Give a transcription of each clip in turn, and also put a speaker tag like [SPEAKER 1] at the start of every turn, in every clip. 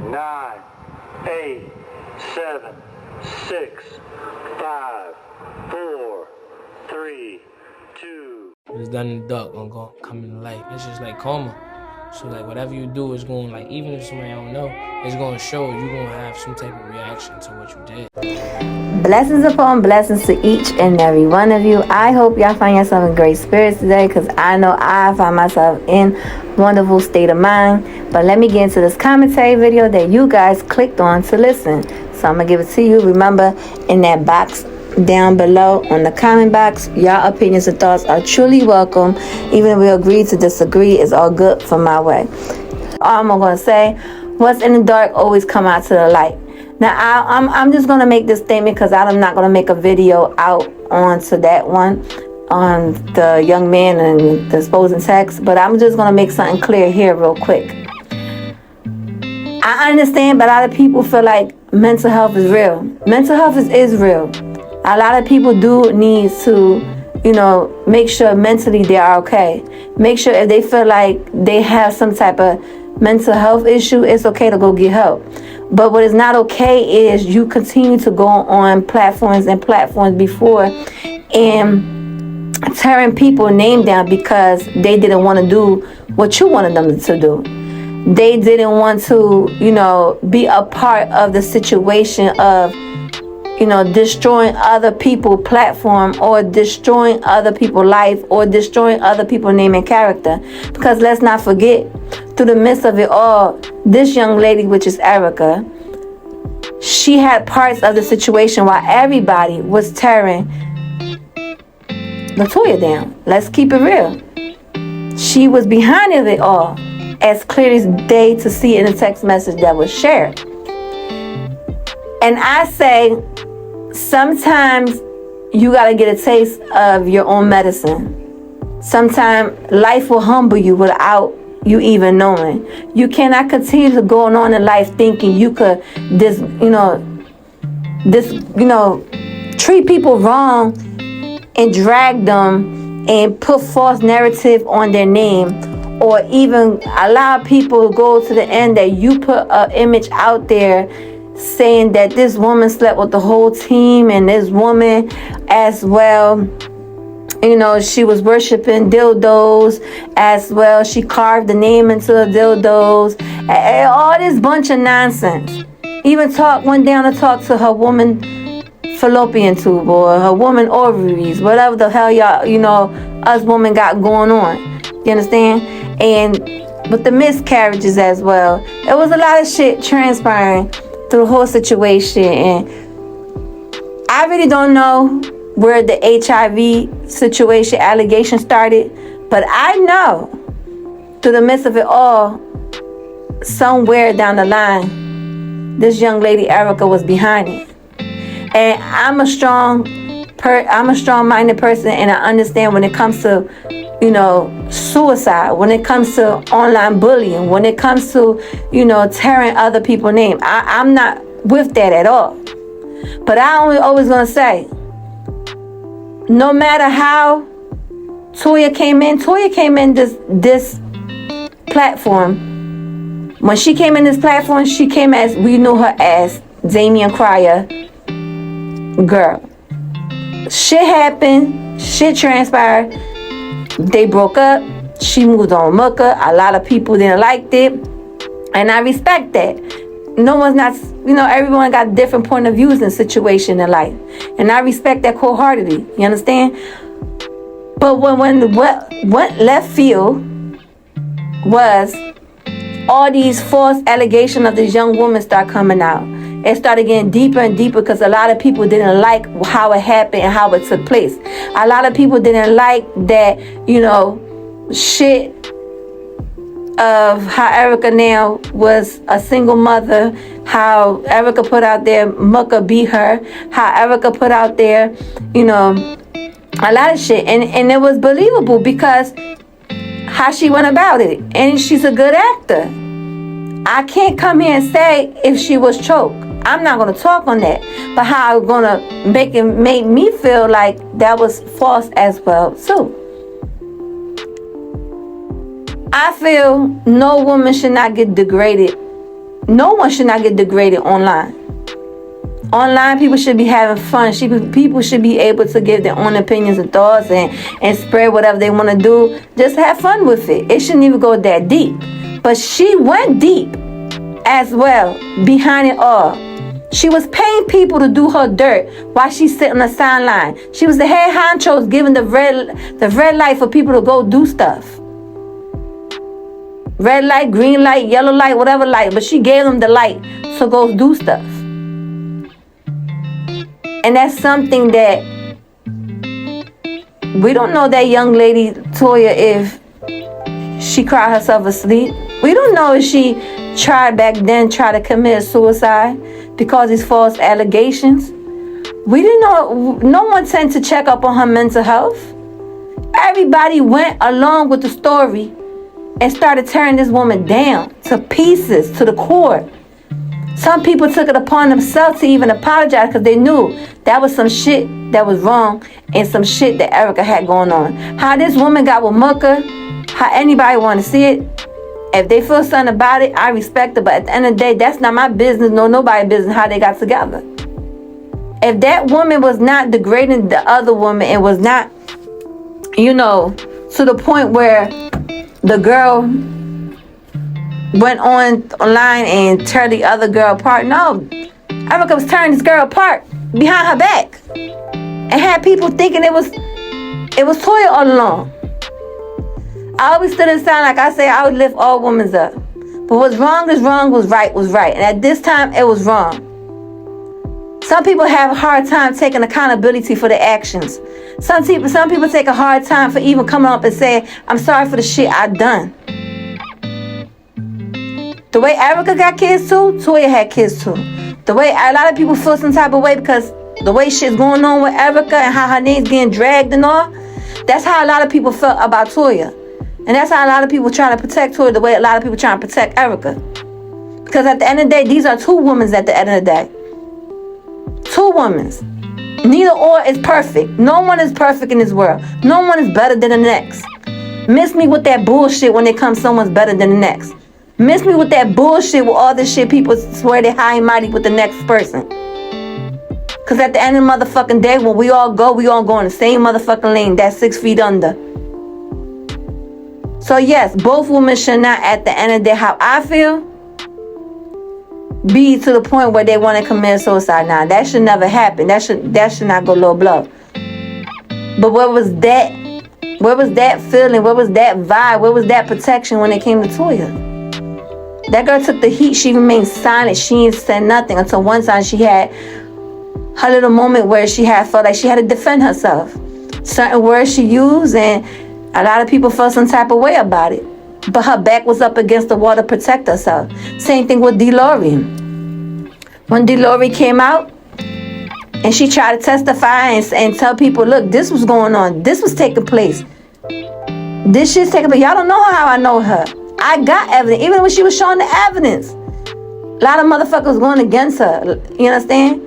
[SPEAKER 1] 9, 8, 7, 6, 5, 4, 3, 2.
[SPEAKER 2] It's done in the dark, gonna come in the light. It's just like karma. So like whatever you do is going, like, even if somebody don't know, it's gonna show you're gonna have some type of reaction to what you did.
[SPEAKER 3] Blessings upon blessings to each and every one of you. I hope y'all find yourself in great spirits today, because I know I find myself in wonderful state of mind. But let me get into this commentary video that you guys clicked on to listen. So I'm gonna give it to you. Remember, in that box down below on the comment box, y'all opinions and thoughts are truly welcome. Even if we agree to disagree, it's all good for my way. All I'm gonna say, what's in the dark always come out to the light. Now I'm just gonna make this statement because I'm not gonna make a video out onto that one on the young man and the exposing text, but I'm just gonna make something clear here real quick. I understand, but a lot of people feel like mental health is real. Mental health is real. A lot of people do need to, make sure mentally they are okay. Make sure if they feel like they have some type of mental health issue, it's okay to go get help. But what is not okay is you continue to go on platforms before and tearing people's name down because they didn't want to do what you wanted them to do. They didn't want to, be a part of the situation of, destroying other people's platform or destroying other people's life or destroying other people's name and character. Because let's not forget, through the midst of it all, this young lady, which is Erica, she had parts of the situation while everybody was tearing Latoya down. Let's keep it real. She was behind it all, as clear as day to see in the text message that was shared. And I say, sometimes you gotta get a taste of your own medicine. Sometimes life will humble you without you even knowing. You cannot continue to go on in life thinking you could treat people wrong and drag them and put false narrative on their name, or even allow people to go to the end that you put an image out there saying that this woman slept with the whole team, and this woman as well, she was worshiping dildos as well. She carved the name into the dildos, and all this bunch of nonsense. Even went down to talk to her woman fallopian tube or her woman ovaries, whatever the hell y'all, us women got going on. You understand? And with the miscarriages as well, it was a lot of shit transpiring through the whole situation. And I really don't know where the HIV situation allegation started, but I know through the midst of it all, somewhere down the line, this young lady Erica was behind it. And I'm a strong-minded person, and I understand when it comes to suicide, when it comes to online bullying, when it comes to, tearing other people's name. I'm not with that at all. But I always gonna say, no matter how Toya came in this platform. When she came in this platform, she came as, we knew her as Damian Cryer girl. Shit happened, shit transpired. They broke up. She moved on mucker. A lot of people didn't like it, and I respect that. No one's not, everyone got different point of views in situation in life, and I respect that wholeheartedly. You understand? But when what left field was all these false allegations of this young woman start coming out. It started getting deeper and deeper because a lot of people didn't like how it happened and how it took place. A lot of people didn't like that, shit of how Erica now was a single mother, how Erica put out there mucker beat her, how Erica put out there, a lot of shit. And it was believable because how she went about it. And she's a good actor. I can't come here and say if she was choked. I'm not going to talk on that. But how it's going to make me feel like that was false as well, too. I feel no woman should not get degraded No one should not get degraded online. Online, people should be having fun. People should be able to give their own opinions and thoughts and spread whatever they want to do. Just have fun with it. It shouldn't even go that deep. But she went deep as well behind it all. She was paying people to do her dirt while she's sitting on the sideline. She was the head honchos giving the red light for people to go do stuff. Red light, green light, yellow light, whatever light. But she gave them the light to go do stuff. And that's something that we don't know that young lady, Toya, if she cried herself asleep. We don't know if she tried to commit suicide because of these false allegations. We didn't know. No one tended to check up on her mental health. Everybody went along with the story and started tearing this woman down to pieces, to the core. Some people took it upon themselves to even apologize because they knew that was some shit that was wrong and some shit that Erica had going on. How this woman got with Mucker, how anybody want to see it. If they feel something about it, I respect it. But at the end of the day, that's not my business, nor nobody's business how they got together. If that woman was not degrading the other woman and was not, to the point where the girl went online and tore the other girl apart. No, Erica was tearing this girl apart behind her back and had people thinking it was Toya all along. I always stood inside, like I say, I would lift all women up. But what's wrong is wrong, what's right was right. And at this time, it was wrong. Some people have a hard time taking accountability for their actions. Some people take a hard time for even coming up and saying, I'm sorry for the shit I done. The way Erica got kids too, Toya had kids too. The way a lot of people feel some type of way because the way shit's going on with Erica and how her name's getting dragged and all, that's how a lot of people felt about Toya. And that's how a lot of people trying to protect Toya the way a lot of people trying to protect Erica. Because at the end of the day, these are two women at the end of the day. Two women. Neither or is perfect. No one is perfect in this world. No one is better than the next. Miss me with that bullshit when it comes someone's better than the next. Miss me with that bullshit with all this shit people swear they high and mighty with the next person. Because at the end of the motherfucking day, when we all go in the same motherfucking lane. That's 6 feet under. So yes, both women should not, at the end of the day, how I feel, be to the point where they want to commit suicide. Now that should never happen. That should not go low blow. But where was that feeling? Where was that vibe? Where was that protection when it came to Toya? That girl took the heat. She remained silent. She didn't say nothing until one time she had her little moment where she had felt like she had to defend herself. Certain words she used, and a lot of people felt some type of way about it. But her back was up against the wall to protect herself. Same thing with DeLorean. When DeLorean came out and she tried to testify and tell people, look, this was going on. This was taking place. This shit's taking place. Y'all don't know how I know her. I got evidence. Even when she was showing the evidence, a lot of motherfuckers going against her. You understand?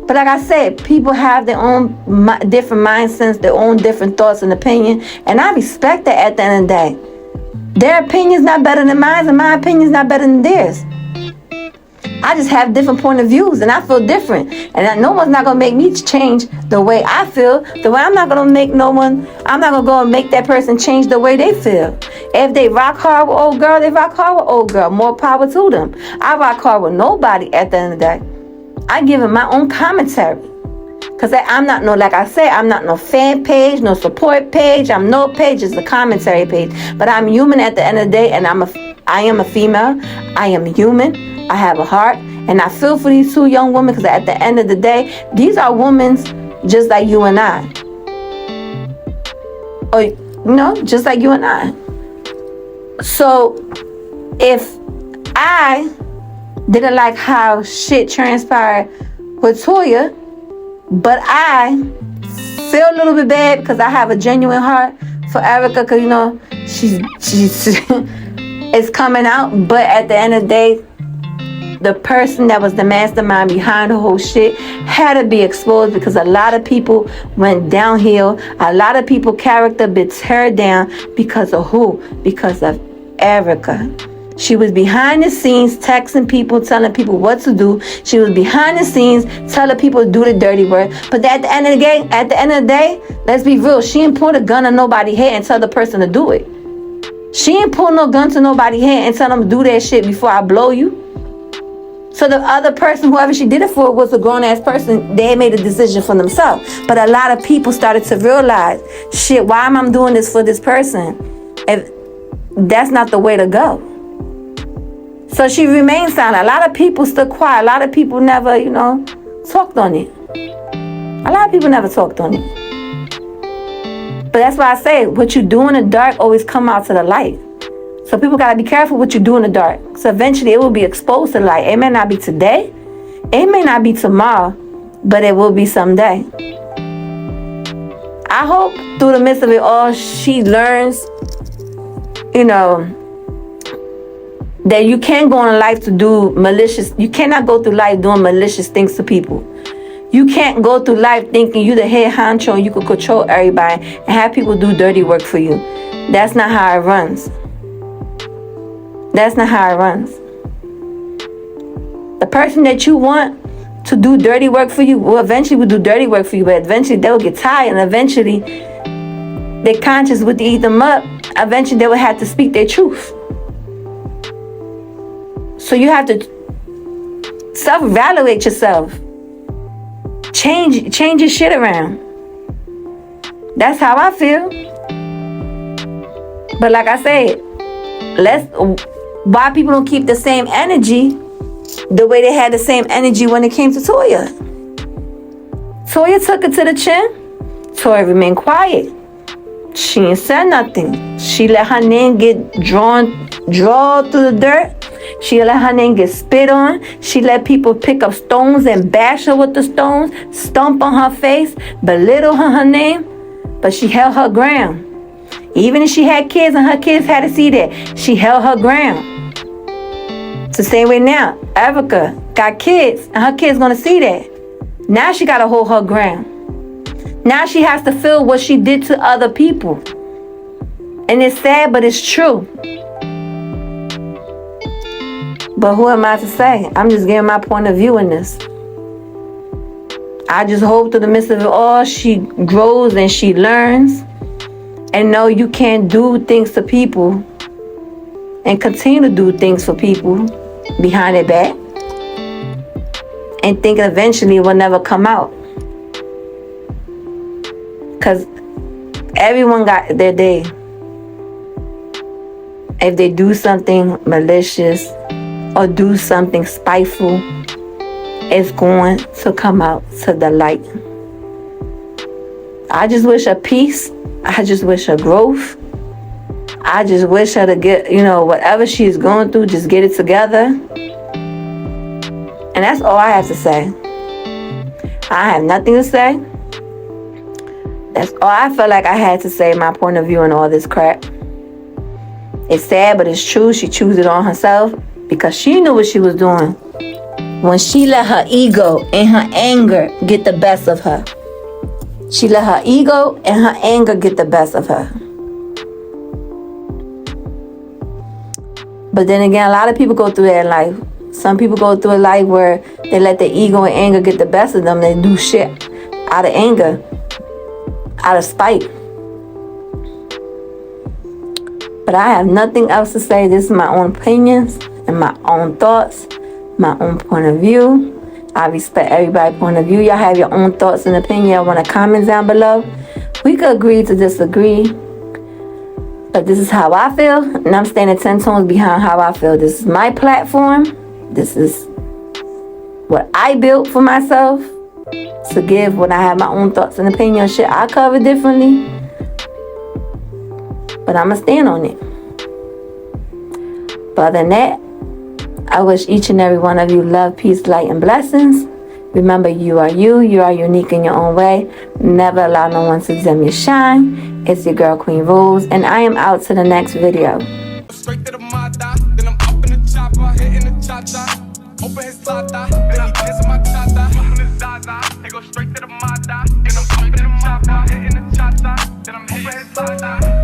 [SPEAKER 3] But like I said, people have their own different mindsets, their own different thoughts and opinion. And I respect that at the end of the day. Their opinion's not better than mine, and my opinion's not better than theirs. I just have different point of views, and I feel different. And no one's not going to make me change the way I feel. The way I'm not going to make I'm not going to go and make that person change the way they feel. If they rock hard with old girl, they rock hard with old girl. More power to them. I rock hard with nobody at the end of the day. I give them my own commentary. Because I'm not I'm not no fan page, no support page. I'm no page, it's a commentary page. But I'm human at the end of the day, and I am a female. I am human. I have a heart. And I feel for these two young women because at the end of the day, these are women just like you and I. Or, just like you and I. So, if I didn't like how shit transpired with Toya, but I feel a little bit bad because I have a genuine heart for Erica because, she's it's coming out. But at the end of the day, the person that was the mastermind behind the whole shit had to be exposed because a lot of people went downhill. A lot of people character been teared down because of who? Because of Erica. She was behind the scenes texting people, telling people what to do. She was behind the scenes telling people to do the dirty work. But at the end of the day, let's be real. She didn't point a gun on nobody's head and tell the person to do it. She didn't pull no gun to nobody's head and tell them to do that shit before I blow you. So the other person, whoever she did it for, was a grown-ass person. They made a decision for themselves. But a lot of people started to realize, shit, why am I doing this for this person? If that's not the way to go. So she remained silent. A lot of people stood quiet. A lot of people never, talked on it. A lot of people never talked on it. But that's why I say, what you do in the dark always come out to the light. So people got to be careful what you do in the dark. So eventually it will be exposed to the light. It may not be today. It may not be tomorrow. But it will be someday. I hope through the midst of it all, she learns, that you can't go in life to do malicious. You cannot go through life doing malicious things to people. You can't go through life thinking you the head honcho and you could control everybody and have people do dirty work for you. That's not how it runs. That's not how it runs. The person that you want to do dirty work for you will eventually do dirty work for you, but eventually they will get tired and eventually their conscience would eat them up. Eventually they will have to speak their truth. So you have to self-evaluate yourself. Change your shit around. That's how I feel. But like I said, why people don't keep the same energy the way they had the same energy when it came to Toya. Toya took it to the chin. Toya remained quiet. She ain't said nothing. She let her name get drawn through the dirt. She let her name get spit on. She let people pick up stones and bash her with the stones, stomp on her face, belittle her name. But she held her ground. Even if she had kids and her kids had to see that, she held her ground. It's the same way now. Erica got kids and her kids gonna see that. Now she gotta hold her ground. Now she has to feel what she did to other people. And it's sad, but it's true. But who am I to say? I'm just giving my point of view in this. I just hope through the midst of it all, she grows and she learns. And know you can't do things to people and continue to do things for people behind their back. And think eventually it will never come out. Because everyone got their day. If they do something malicious or do something spiteful, it's going to come out to the light. I just wish her peace. I just wish her growth. I just wish her to get, whatever she's going through, just get it together. And that's all I have to say. I have nothing to say. That's all I felt like I had to say, my point of view on all this crap. It's sad, but it's true. She chose it on herself because she knew what she was doing. When she let her ego and her anger get the best of her. She let her ego and her anger get the best of her. But then again, a lot of people go through that in life. Some people go through a life where they let their ego and anger get the best of them. They do shit out of anger, out of spite. But I have nothing else to say. This is my own opinions and my own thoughts, my own point of view. I respect everybody's point of view. Y'all have your own thoughts and opinions. Y'all want to comment down below. We could agree to disagree. But this is how I feel. And I'm standing 10 tones behind how I feel. This is my platform. This is what I built for myself. To give when I have my own thoughts and opinions. Shit I cover differently. But I'm going to stand on it. But other than that, I wish each and every one of you love, peace, light, and blessings. Remember, you are you. You are unique in your own way. Never allow no one to dim your shine. It's your girl, Queen Rose, and I am out to the next video.
[SPEAKER 4] Straight to the mata, then I'm up in the chopper, hitting the cha-cha. Open his plata, then he dancing my cha-cha. Open his zaza, they go straight to the mata, then I'm up in the chopper, hitting the cha-cha. Then I'm hitting his plata.